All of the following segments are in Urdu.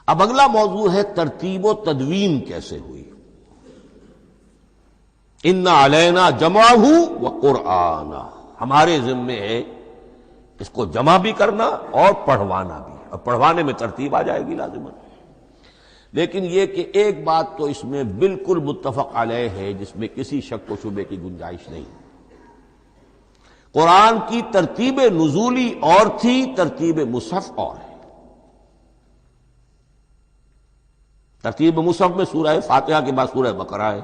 اب اگلا موضوع ہے ترتیب و تدوین کیسے ہوئی. ان علینا جمعہ و قرآن، ہمارے ذمے ہے اس کو جمع بھی کرنا اور پڑھوانا بھی، اور پڑھوانے میں ترتیب آ جائے گی لازماً. لیکن یہ کہ ایک بات تو اس میں بالکل متفق علیہ ہے جس میں کسی شک و شبے کی گنجائش نہیں. قرآن کی ترتیب نزولی اور تھی، ترتیب مصحف اور ہے. ترتیب مصحف میں سورہ فاتحہ کے بعد سورہ بقرہ ہے.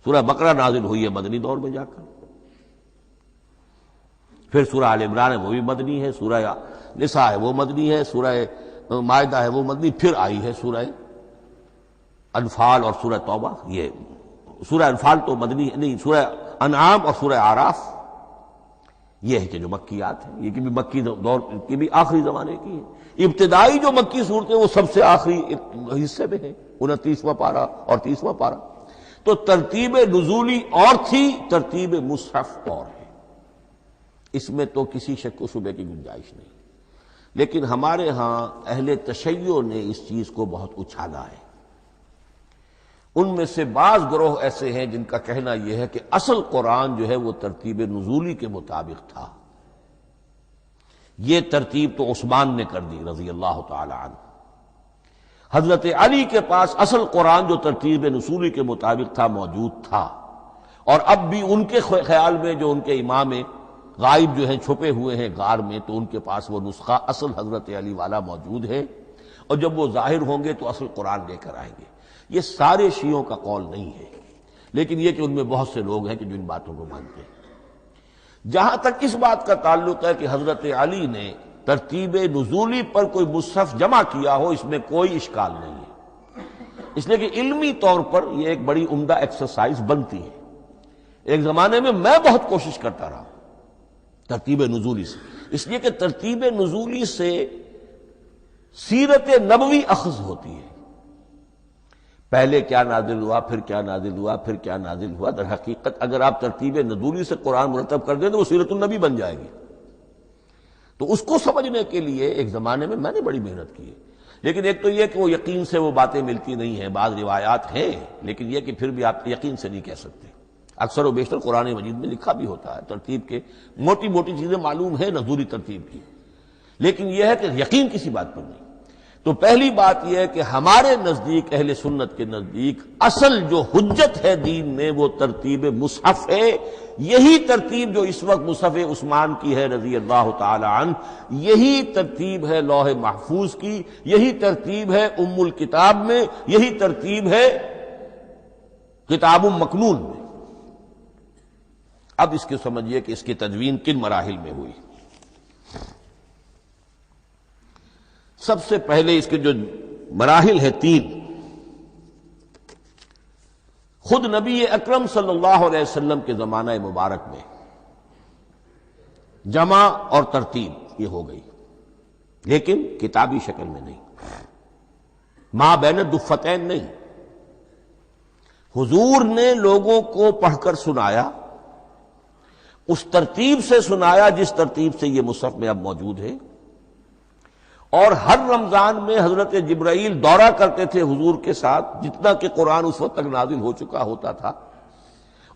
سورہ بقرہ نازل ہوئی ہے مدنی دور میں جا کر، پھر سورہ آل عمران ہے وہ بھی مدنی ہے، سورہ نساء ہے وہ مدنی ہے، سورہ مائدہ ہے وہ مدنی، پھر آئی ہے سورہ انفال اور سورہ توبہ. یہ سورہ انفال تو مدنی نہیں، سورہ انعام اور سورہ اعراف یہ ہے کہ جو مکیات ہیں، یہ کہ بھی مکی دور کی بھی آخری زمانے کی ہے. ابتدائی جو مکی صورتیں وہ سب سے آخری حصے میں ہیں، 29واں پارہ اور 30واں پارہ. تو ترتیب نزولی اور تھی، ترتیب مصحف اور ہے، اس میں تو کسی شک و شبے کی گنجائش نہیں. لیکن ہمارے ہاں اہل تشیع نے اس چیز کو بہت اچھالا ہے. ان میں سے بعض گروہ ایسے ہیں جن کا کہنا یہ ہے کہ اصل قرآن جو ہے وہ ترتیب نزولی کے مطابق تھا. یہ ترتیب تو عثمان نے کر دی رضی اللہ تعالی عنہ. حضرت علی کے پاس اصل قرآن جو ترتیب نزولی کے مطابق تھا موجود تھا، اور اب بھی ان کے خیال میں جو ان کے امام غائب جو ہیں چھپے ہوئے ہیں غار میں، تو ان کے پاس وہ نسخہ اصل حضرت علی والا موجود ہے، اور جب وہ ظاہر ہوں گے تو اصل قرآن لے کر آئیں گے. یہ سارے شیعوں کا قول نہیں ہے، لیکن یہ کہ ان میں بہت سے لوگ ہیں کہ جو ان باتوں کو مانتے ہیں. جہاں تک اس بات کا تعلق ہے کہ حضرت علی نے ترتیب نزولی پر کوئی مصحف جمع کیا ہو، اس میں کوئی اشکال نہیں ہے، اس لیے کہ علمی طور پر یہ ایک بڑی عمدہ ایکسرسائز بنتی ہے. ایک زمانے میں بہت کوشش کرتا رہا ترتیب نزولی سے، اس لیے کہ ترتیب نزولی سے سیرت نبوی اخذ ہوتی ہے. پہلے کیا نازل ہوا، پھر کیا نازل ہوا، پھر کیا نازل ہوا. در حقیقت اگر آپ ترتیب نزولی سے قرآن مرتب کر دیں تو وہ سیرت النبی بن جائے گی. تو اس کو سمجھنے کے لیے ایک زمانے میں نے بڑی محنت کی ہے. لیکن ایک تو یہ کہ وہ یقین سے وہ باتیں ملتی نہیں ہیں، بعض روایات ہیں، لیکن یہ کہ پھر بھی آپ یقین سے نہیں کہہ سکتے. اکثر و بیشتر قرآن مجید میں لکھا بھی ہوتا ہے ترتیب کے موٹی موٹی چیزیں معلوم ہیں نزولی ترتیب کی، لیکن یہ ہے کہ یقین کسی بات پر نہیں. تو پہلی بات یہ ہے کہ ہمارے نزدیک، اہل سنت کے نزدیک، اصل جو حجت ہے دین میں وہ ترتیب مصحف ہے. یہی ترتیب جو اس وقت مصحف عثمان کی ہے رضی اللہ تعالی عنہ، یہی ترتیب ہے لوح محفوظ کی، یہی ترتیب ہے ام الکتاب میں، یہی ترتیب ہے کتاب مکنون میں. اب اس کو سمجھیے کہ اس کی تدوین کن مراحل میں ہوئی. سب سے پہلے اس کے جو مراحل ہیں 3، خود نبی اکرم صلی اللہ علیہ وسلم کے زمانہ مبارک میں جمع اور ترتیب یہ ہو گئی، لیکن کتابی شکل میں نہیں، ما بین الدفتین نہیں. حضور نے لوگوں کو پڑھ کر سنایا، اس ترتیب سے سنایا جس ترتیب سے یہ مصحف میں اب موجود ہے. اور ہر رمضان میں حضرت جبرائیل دورہ کرتے تھے حضور کے ساتھ، جتنا کہ قرآن اس وقت تک نازل ہو چکا ہوتا تھا.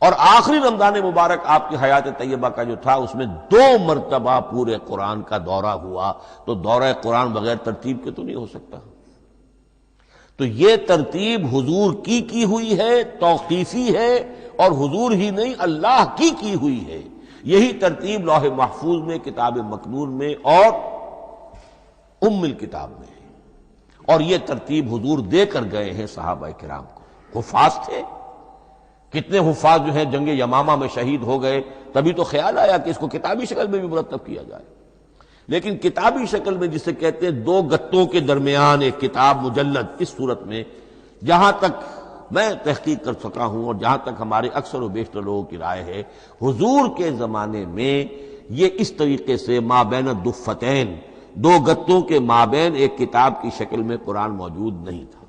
اور آخری رمضان مبارک آپ کی حیات طیبہ کا جو تھا اس میں 2 مرتبہ پورے قرآن کا دورہ ہوا. تو دورہ قرآن بغیر ترتیب کے تو نہیں ہو سکتا. تو یہ ترتیب حضور کی ہوئی ہے، توقیفی ہے، اور حضور ہی نہیں اللہ کی ہوئی ہے. یہی ترتیب لوح محفوظ میں، کتاب مکنون میں اور ام الکتاب میں ہے. اور یہ ترتیب حضور دے کر گئے ہیں صحابہ کرام کو. حفاظ تھے، کتنے حفاظ جو ہیں جنگ یمامہ میں شہید ہو گئے، تبھی تو خیال آیا کہ اس کو کتابی شکل میں بھی مرتب کیا جائے. لیکن کتابی شکل میں جسے کہتے ہیں 2 گتوں کے درمیان ایک کتاب مجلد، اس صورت میں جہاں تک میں تحقیق کر سکا ہوں اور جہاں تک ہمارے اکثر و بیشتر لوگوں کی رائے ہے، حضور کے زمانے میں یہ اس طریقے سے ما بین الدفتین، 2 گتوں کے مابین ایک کتاب کی شکل میں قرآن موجود نہیں تھا.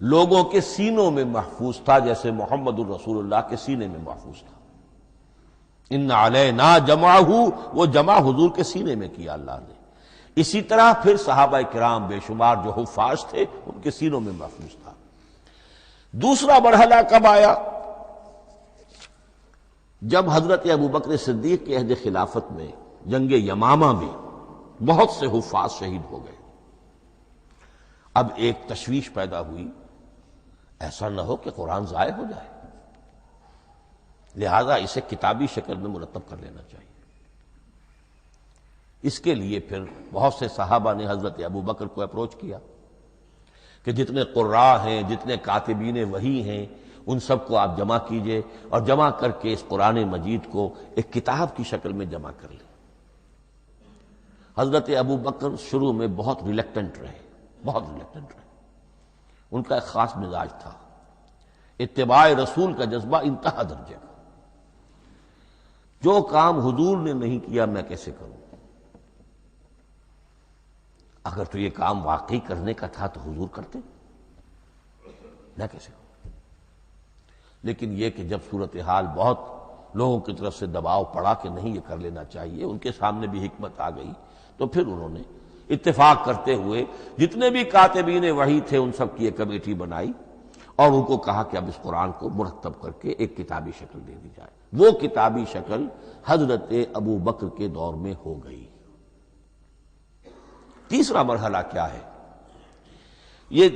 لوگوں کے سینوں میں محفوظ تھا، جیسے محمد الرسول اللہ کے سینے میں محفوظ تھا. ان علینا جمعہ، وہ جمع حضور کے سینے میں کیا اللہ نے. اسی طرح پھر صحابہ کرام بے شمار جو حفاظ تھے ان کے سینوں میں محفوظ تھا۔ دوسرا مرحلہ کب آیا؟ جب حضرت ابوبکر صدیق کے عہد خلافت میں جنگ یمامہ میں بہت سے حفاظ شہید ہو گئے۔ اب ایک تشویش پیدا ہوئی، ایسا نہ ہو کہ قرآن ضائع ہو جائے، لہذا اسے کتابی شکل میں مرتب کر لینا چاہیے۔ اس کے لیے پھر بہت سے صحابہ نے حضرت ابوبکر کو اپروچ کیا کہ جتنے قراء ہیں، جتنے کاتبین وحی ہیں، ان سب کو آپ جمع کیجئے اور جمع کر کے اس قرآن مجید کو ایک کتاب کی شکل میں جمع کر لیں۔ حضرت ابوبکر شروع میں بہت ریلیکٹنٹ رہے، ان کا ایک خاص مزاج تھا، اتباع رسول کا جذبہ انتہا درجے کا۔ جو کام حضور نے نہیں کیا میں کیسے کروں؟ اگر تو یہ کام واقعی کرنے کا تھا تو حضور کرتے، میں کیسے کروں؟ لیکن یہ کہ جب صورتحال بہت لوگوں کی طرف سے دباؤ پڑا کہ نہیں یہ کر لینا چاہیے، ان کے سامنے بھی حکمت آ گئی، تو پھر انہوں نے اتفاق کرتے ہوئے جتنے بھی کاتبین وحی تھے ان سب کی ایک کمیٹی بنائی اور ان کو کہا کہ اب اس قرآن کو مرتب کر کے ایک کتابی شکل دے دی جائے۔ وہ کتابی شکل حضرت ابوبکر کے دور میں ہو گئی۔ تیسرا مرحلہ کیا ہے؟ یہ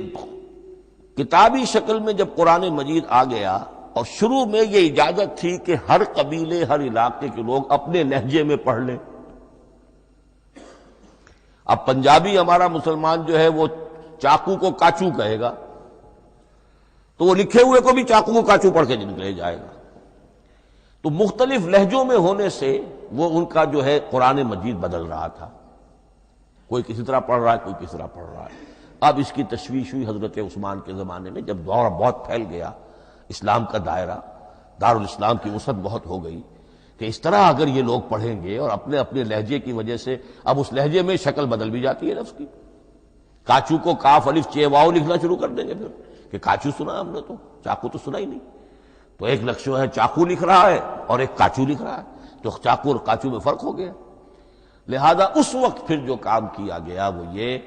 کتابی شکل میں جب قرآن مجید آ گیا اور شروع میں یہ اجازت تھی کہ ہر قبیلے، ہر علاقے کے لوگ اپنے لہجے میں پڑھ لیں۔ اب پنجابی ہمارا مسلمان جو ہے وہ چاقو کو کاچو کہے گا تو وہ لکھے ہوئے کو بھی چاقو کو کاچو پڑھ کے نکلے جائے گا۔ تو مختلف لہجوں میں ہونے سے وہ ان کا جو ہے قرآن مجید بدل رہا تھا، کوئی کسی طرح پڑھ رہا ہے، کوئی کسی طرح پڑھ رہا ہے۔ اب اس کی تشویش ہوئی حضرت عثمان کے زمانے میں، جب دور بہت پھیل گیا، اسلام کا دائرہ، دارالاسلام کی وسعت بہت ہو گئی کہ اس طرح اگر یہ لوگ پڑھیں گے اور اپنے اپنے لہجے کی وجہ سے اب اس لہجے میں شکل بدل بھی جاتی ہے لفظ کی۔ کاچو کو کاف الف چے واو لکھنا شروع کر دیں گے پھر کہ کاچو سنا ہم نے، تو چاقو تو سنا ہی نہیں۔ تو ایک لکشو ہے چاقو لکھ رہا ہے اور ایک کاچو لکھ رہا ہے، تو چاقو اور کاچو میں فرق ہو گیا۔ لہذا اس وقت پھر جو کام کیا گیا وہ یہ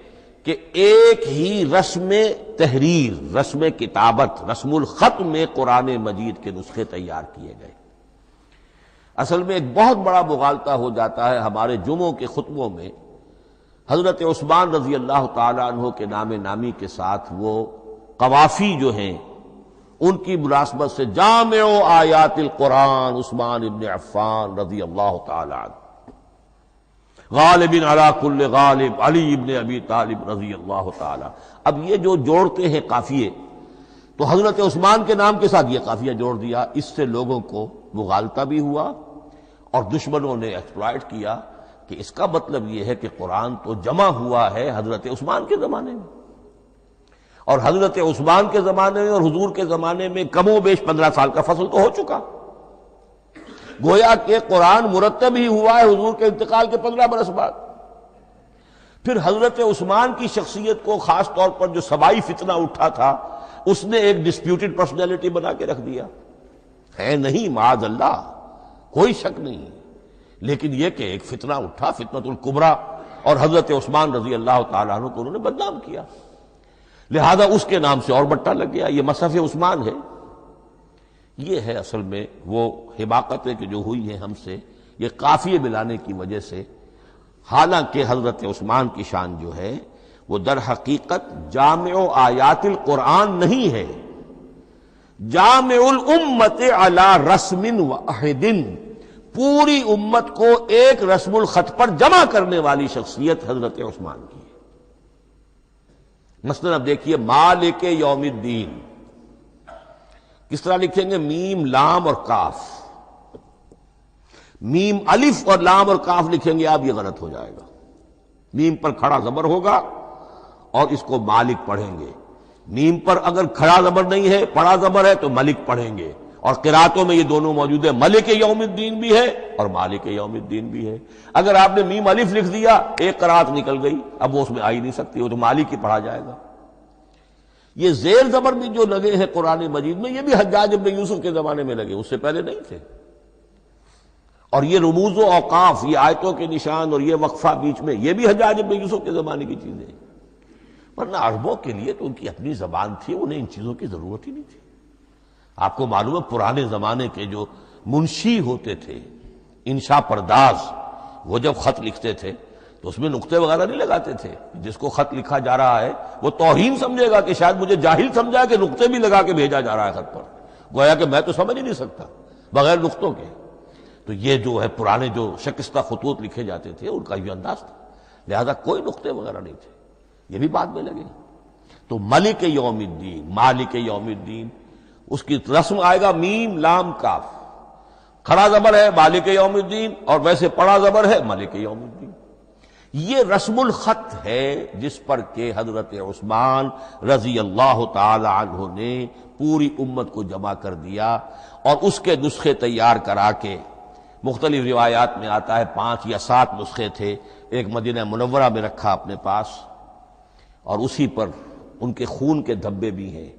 کہ ایک ہی رسم تحریر، رسم کتابت، رسم الخط میں قرآن مجید کے نسخے تیار کیے گئے۔ اصل میں ایک بہت بڑا مغالطہ ہو جاتا ہے ہمارے جمعوں کے خطبوں میں، حضرت عثمان رضی اللہ تعالی عنہ کے نام نامی کے ساتھ وہ قوافی جو ہیں ان کی مناسبت سے جامع آیات القرآن عثمان ابن عفان رضی اللہ تعالی عنہ، غالب علی کل غالب علی ابن ابی طالب رضی اللہ تعالی۔ اب یہ جو جوڑتے ہیں قافیے، تو حضرت عثمان کے نام کے ساتھ یہ قافیہ جوڑ دیا، اس سے لوگوں کو مغالطہ بھی ہوا اور دشمنوں نے ایکسپلائٹ کیا کہ اس کا مطلب یہ ہے کہ قرآن تو جمع ہوا ہے حضرت عثمان کے زمانے میں، اور حضرت عثمان کے زمانے میں اور حضور کے زمانے میں کم و بیش 15 سال کا فصل تو ہو چکا، گویا کہ قرآن مرتب ہی ہوا ہے حضور کے انتقال کے 15 برس بعد۔ پھر حضرت عثمان کی شخصیت کو خاص طور پر جو سبائی فتنہ اٹھا تھا اس نے ایک ڈسپیوٹڈ پرسنالٹی بنا کے رکھ دیا ہے، نہیں معاذ اللہ، کوئی شک نہیں، لیکن یہ کہ ایک فتنہ اٹھا، فتنۃ الکبریٰ، اور حضرت عثمان رضی اللہ تعالیٰ عنہ کو انہوں نے بدنام کیا، لہذا اس کے نام سے اور بٹا لگ گیا، یہ مصحف عثمان ہے۔ یہ ہے اصل میں وہ حماقتیں کہ جو ہوئی ہیں ہم سے، یہ قافیے ملانے کی وجہ سے، حالانکہ حضرت عثمان کی شان جو ہے وہ در حقیقت جامع آیات القرآن نہیں ہے، جامع الامت علی رسم واحد، پوری امت کو ایک رسم الخط پر جمع کرنے والی شخصیت حضرت عثمان کی ہے۔ مثلا اب دیکھیے مالک یوم الدین کس طرح لکھیں گے؟ میم لام اور کاف، میم الف اور لام اور کاف لکھیں گے آپ، یہ غلط ہو جائے گا، میم پر کھڑا زبر ہوگا اور اس کو مالک پڑھیں گے، میم پر اگر کھڑا زبر نہیں ہے پڑا زبر ہے تو ملک پڑھیں گے، اور قراتوں میں یہ دونوں موجود ہے، ملک یوم الدین بھی ہے اور مالک یوم الدین بھی ہے۔ اگر آپ نے میم الف لکھ دیا ایک قرات نکل گئی، اب وہ اس میں آ ہی نہیں سکتی، وہ تو مالک ہی پڑھا جائے گا۔ یہ زیر زبر بھی جو لگے ہیں قرآن مجید میں، یہ بھی حجاج ابن یوسف کے زمانے میں لگے، اس سے پہلے نہیں تھے، اور یہ رموز و اوقاف، یہ آیتوں کے نشان اور یہ وقفہ بیچ میں، یہ بھی حجاج ابن یوسف کے زمانے کی چیزیں ہیں، ورنہ عربوں کے لیے تو ان کی اپنی زبان تھی، انہیں ان چیزوں کی ضرورت ہی نہیں تھی۔ آپ کو معلوم ہے پرانے زمانے کے جو منشی ہوتے تھے، انشاء پرداز، وہ جب خط لکھتے تھے تو اس میں نقطے وغیرہ نہیں لگاتے تھے۔ جس کو خط لکھا جا رہا ہے وہ توہین سمجھے گا کہ شاید مجھے جاہل سمجھا کہ نقطے بھی لگا کے بھیجا جا رہا ہے خط پر، گویا کہ میں تو سمجھ ہی نہیں سکتا بغیر نقطوں کے۔ تو یہ جو ہے پرانے جو شکستہ خطوط لکھے جاتے تھے ان کا یہ انداز تھا، لہذا کوئی نقطے وغیرہ نہیں تھے، یہ بھی بعد میں لگے۔ تو ملک یوم الدین، مالک یوم الدین، اس کی رسم آئے گا میم لام کاف، کھڑا زبر ہے مالک یوم الدین اور ویسے پڑا زبر ہے ملک یوم الدین۔ یہ رسم الخط ہے جس پر کہ حضرت عثمان رضی اللہ تعالی عنہ نے پوری امت کو جمع کر دیا، اور اس کے نسخے تیار کرا کے، مختلف روایات میں آتا ہے 5 یا 7 نسخے تھے، ایک مدینہ منورہ میں رکھا اپنے پاس، اور اسی پر ان کے خون کے دھبے بھی ہیں،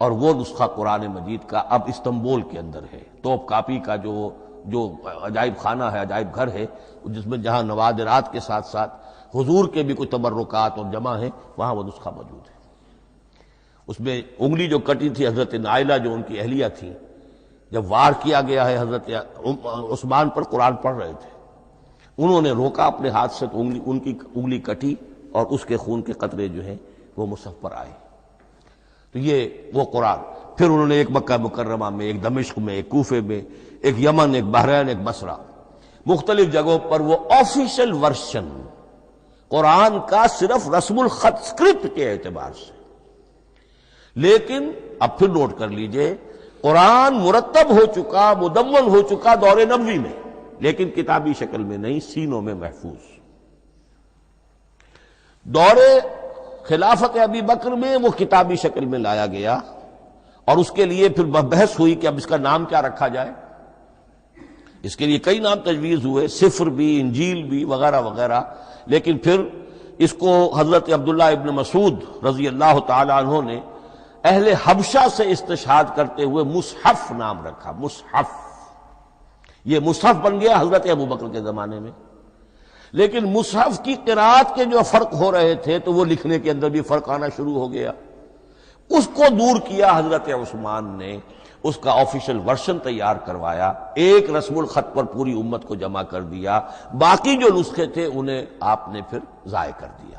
اور وہ نسخہ قرآن مجید کا اب استنبول کے اندر ہے، توپ کاپی کا جو عجائب خانہ ہے، عجائب گھر ہے، جس میں جہاں نوادرات کے ساتھ ساتھ حضور کے بھی کچھ تبرکات اور جمع ہیں، وہاں وہ نسخہ موجود ہے۔ اس میں انگلی جو کٹی تھی حضرت نائلہ جو ان کی اہلیہ تھی، جب وار کیا گیا ہے حضرت عثمان پر، قرآن پڑھ رہے تھے، انہوں نے روکا اپنے ہاتھ سے تو ان کی انگلی کٹی اور اس کے خون کے قطرے جو ہیں وہ مصحف پر آئے۔ تو یہ وہ قرآن، پھر انہوں نے ایک مکہ مکرمہ میں، ایک دمشق میں، ایک کوفے میں، ایک یمن، ایک بحرین، ایک بصرہ، مختلف جگہوں پر وہ آفیشل ورشن قرآن کا صرف رسم الخط اسکرپٹ کے اعتبار سے۔ لیکن اب پھر نوٹ کر لیجئے، قرآن مرتب ہو چکا، مدون ہو چکا دور نبوی میں، لیکن کتابی شکل میں نہیں، سینوں میں محفوظ۔ دور خلافت ابی بکر میں وہ کتابی شکل میں لایا گیا، اور اس کے لیے پھر بحث ہوئی کہ اب اس کا نام کیا رکھا جائے۔ اس کے لیے کئی نام تجویز ہوئے، سفر بھی، انجیل بھی، وغیرہ وغیرہ، لیکن پھر اس کو حضرت عبداللہ ابن مسعود رضی اللہ تعالی عنہ نے اہل حبشہ سے استشہاد کرتے ہوئے مصحف نام رکھا، مصحف۔ یہ مصحف بن گیا حضرت ابوبکر کے زمانے میں، لیکن مصحف کی قرأت کے جو فرق ہو رہے تھے تو وہ لکھنے کے اندر بھی فرق آنا شروع ہو گیا، اس کو دور کیا حضرت عثمان نے، اس کا آفیشل ورژن تیار کروایا، ایک رسم الخط پر پوری امت کو جمع کر دیا، باقی جو نسخے تھے انہیں آپ نے پھر ضائع کر دیا،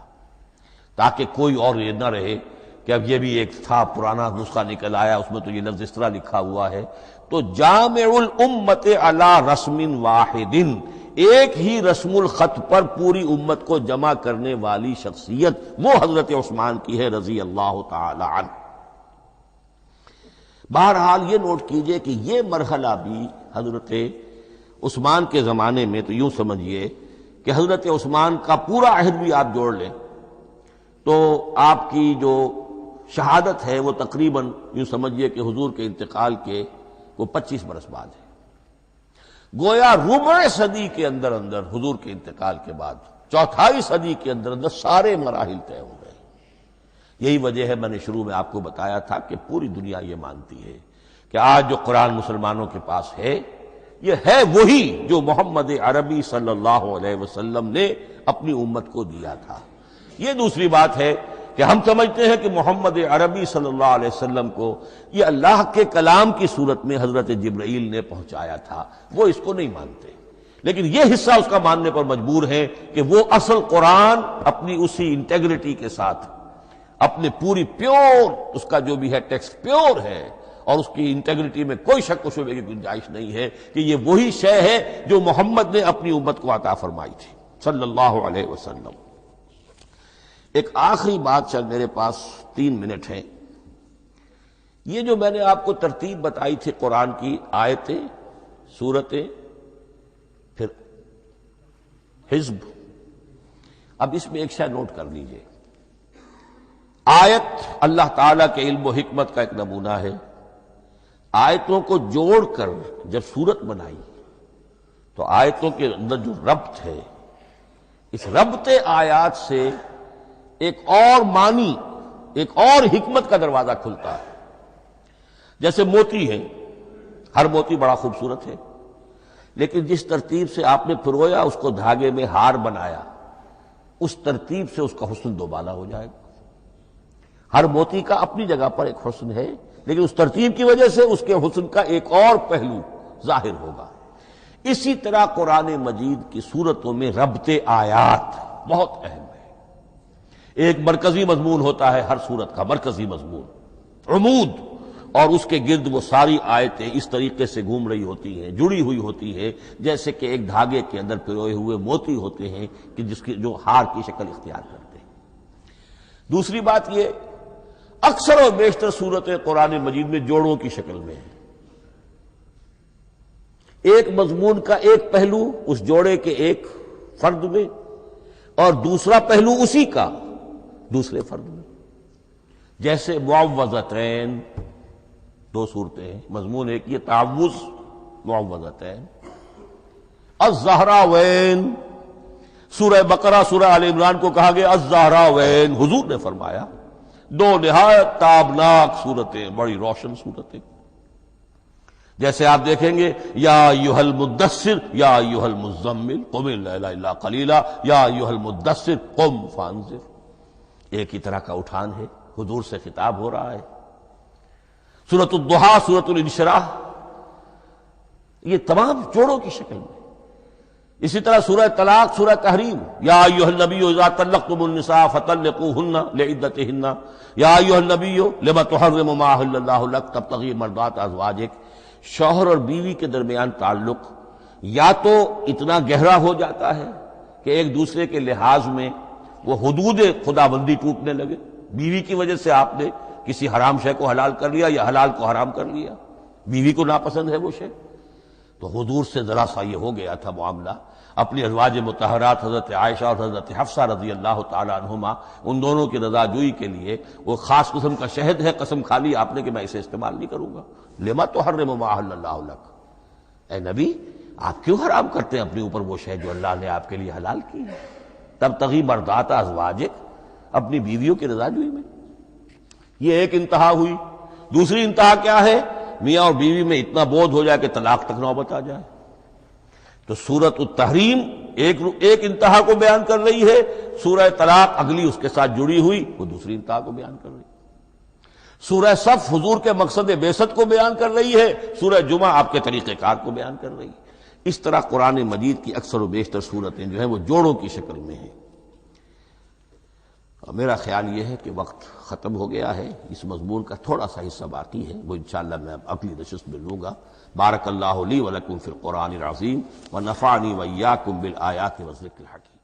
تاکہ کوئی اور یہ نہ رہے کہ اب یہ بھی ایک تھا پرانا نسخہ نکل آیا، اس میں تو یہ لفظ اس طرح لکھا ہوا ہے۔ تو جامع الامت علی رسم واحد، ایک ہی رسم الخط پر پوری امت کو جمع کرنے والی شخصیت وہ حضرت عثمان کی ہے رضی اللہ تعالی عنہ۔ بہرحال یہ نوٹ کیجئے کہ یہ مرحلہ بھی حضرت عثمان کے زمانے میں، تو یوں سمجھیے کہ حضرت عثمان کا پورا عہد بھی آپ جوڑ لیں تو آپ کی جو شہادت ہے وہ تقریباً یوں سمجھیے کہ حضور کے انتقال کے وہ 25 برس بعد ہے، گویا ربع صدی کے اندر اندر حضور کے انتقال کے بعد، چوتھائی صدی کے اندر اندر سارے مراحل طے ہو گئے۔ یہی وجہ ہے میں نے شروع میں آپ کو بتایا تھا کہ پوری دنیا یہ مانتی ہے کہ آج جو قرآن مسلمانوں کے پاس ہے یہ ہے وہی جو محمد عربی صلی اللہ علیہ وسلم نے اپنی امت کو دیا تھا۔ یہ دوسری بات ہے کہ ہم سمجھتے ہیں کہ محمد عربی صلی اللہ علیہ وسلم کو یہ اللہ کے کلام کی صورت میں حضرت جبرائیل نے پہنچایا تھا، وہ اس کو نہیں مانتے، لیکن یہ حصہ اس کا ماننے پر مجبور ہے کہ وہ اصل قرآن اپنی اسی انٹیگریٹی کے ساتھ، اپنے پوری پیور، اس کا جو بھی ہے ٹیکسٹ پیور ہے، اور اس کی انٹیگریٹی میں کوئی شک و شبہ کی گنجائش نہیں ہے کہ یہ وہی شے ہے جو محمد نے اپنی امت کو عطا فرمائی تھی صلی اللہ علیہ وسلم۔ ایک آخری بات، چل میرے پاس 3 منٹ ہیں، یہ جو میں نے آپ کو ترتیب بتائی تھی قرآن کی، آیتیں، سورتیں، پھر حزب، اب اس میں ایک شے نوٹ کر لیجئے۔ آیت اللہ تعالیٰ کے علم و حکمت کا ایک نمونہ ہے، آیتوں کو جوڑ کر جب سورت بنائی تو آیتوں کے اندر جو ربط ہے، اس ربط آیات سے ایک اور معنی، ایک اور حکمت کا دروازہ کھلتا ہے۔ جیسے موتی ہے، ہر موتی بڑا خوبصورت ہے، لیکن جس ترتیب سے آپ نے پرویا، اس کو دھاگے میں ہار بنایا، اس ترتیب سے اس کا حسن دوبالا ہو جائے گا۔ ہر موتی کا اپنی جگہ پر ایک حسن ہے، لیکن اس ترتیب کی وجہ سے اس کے حسن کا ایک اور پہلو ظاہر ہوگا۔ اسی طرح قرآن مجید کی صورتوں میں ربط آیات بہت اہم ہے۔ ایک مرکزی مضمون ہوتا ہے ہر صورت کا، مرکزی مضمون، عمود، اور اس کے گرد وہ ساری آیتیں اس طریقے سے گھوم رہی ہوتی ہیں، جڑی ہوئی ہوتی ہے، جیسے کہ ایک دھاگے کے اندر پروئے ہوئے موتی ہوتے ہیں کہ جس کی جو ہار کی شکل اختیار کرتے ہیں۔ دوسری بات یہ، اکثر اور بیشتر صورتیں قرآن مجید میں جوڑوں کی شکل میں ہیں۔ ایک مضمون کا ایک پہلو اس جوڑے کے ایک فرد میں، اور دوسرا پہلو اسی کا دوسرے فرد میں۔ جیسے معوذتین، دو صورتیں ہیں، مضمون ایک یہ تعوذ، معوذتین۔ الزہراوین، سورہ بقرہ سورہ آل عمران کو کہا گیا الزہراوین، حضور نے فرمایا دو نہایت تابناک صورتیں، بڑی روشن صورتیں۔ جیسے آپ دیکھیں گے یا ایھا المدثر یا ایھا المزمل قم اللیل الا قلیلا یا ایھا المدثر قم فانذر، ایک ہی طرح کا اٹھان ہے، حضور سے خطاب ہو رہا ہے۔ سورۃ الضحیٰ، سورۃ الانشراح، یہ تمام جوڑوں کی شکل میں۔ اسی طرح سورہ طلاق، سورہ تحریم، یا ایھا النبی اذا طلقتم النساء فطلقوہن لعدتہن یا ایھا النبی لم تحرم ما احل اللہ لک تبتغی مرضات ازواجک۔ شوہر اور بیوی کے درمیان تعلق یا تو اتنا گہرا ہو جاتا ہے کہ ایک دوسرے کے لحاظ میں وہ حدود خدابندی ٹوٹنے لگے، بیوی کی وجہ سے آپ نے کسی حرام شے کو حلال کر لیا یا حلال کو حرام کر لیا، بیوی کو ناپسند ہے وہ شے، تو حضور سے ذرا سا یہ ہو گیا تھا معاملہ۔ اپنی ازواج مطہرات حضرت عائشہ اور حضرت حفصہ رضی اللہ تعالی عنہما، ان دونوں کی رضا جوئی کے لیے وہ خاص قسم کا شہد ہے، قسم کھا لی آپ نے کہ میں اسے استعمال نہیں کروں گا۔ لما تحرم ما احل اللہ لک، اے نبی آپ کیوں حرام کرتے ہیں اپنے اوپر وہ شے جو اللہ نے آپ کے لیے حلال کی ہے؟ تبتغی مرضات ازواجک، اپنی بیویوں کی رضا جوئی میں۔ یہ ایک انتہا ہوئی۔ دوسری انتہا کیا ہے؟ میاں اور بیوی میں اتنا بودھ ہو جائے کہ طلاق تک نوبت آ جائے۔ تو سورۃ التحریم ایک انتہا کو بیان کر رہی ہے، سورہ طلاق اگلی اس کے ساتھ جڑی ہوئی وہ دوسری انتہا کو بیان کر رہی ہے۔ سورہ صف حضور کے مقصد بعثت کو بیان کر رہی ہے، سورہ جمعہ آپ کے طریقہ کار کو بیان کر رہی ہے۔ اس طرح قرآن مجید کی اکثر و بیشتر صورتیں جو ہیں وہ جوڑوں کی شکل میں ہیں۔ اور میرا خیال یہ ہے کہ وقت ختم ہو گیا ہے، اس مضمون کا تھوڑا سا حصہ باقی ہے، وہ انشاءاللہ میں اگلی نشست میں لوں گا۔ بارک اللہ لی ولکم فی القرآن العظیم ونفعنی وإیاکم بالآیات والذکر الحکیم۔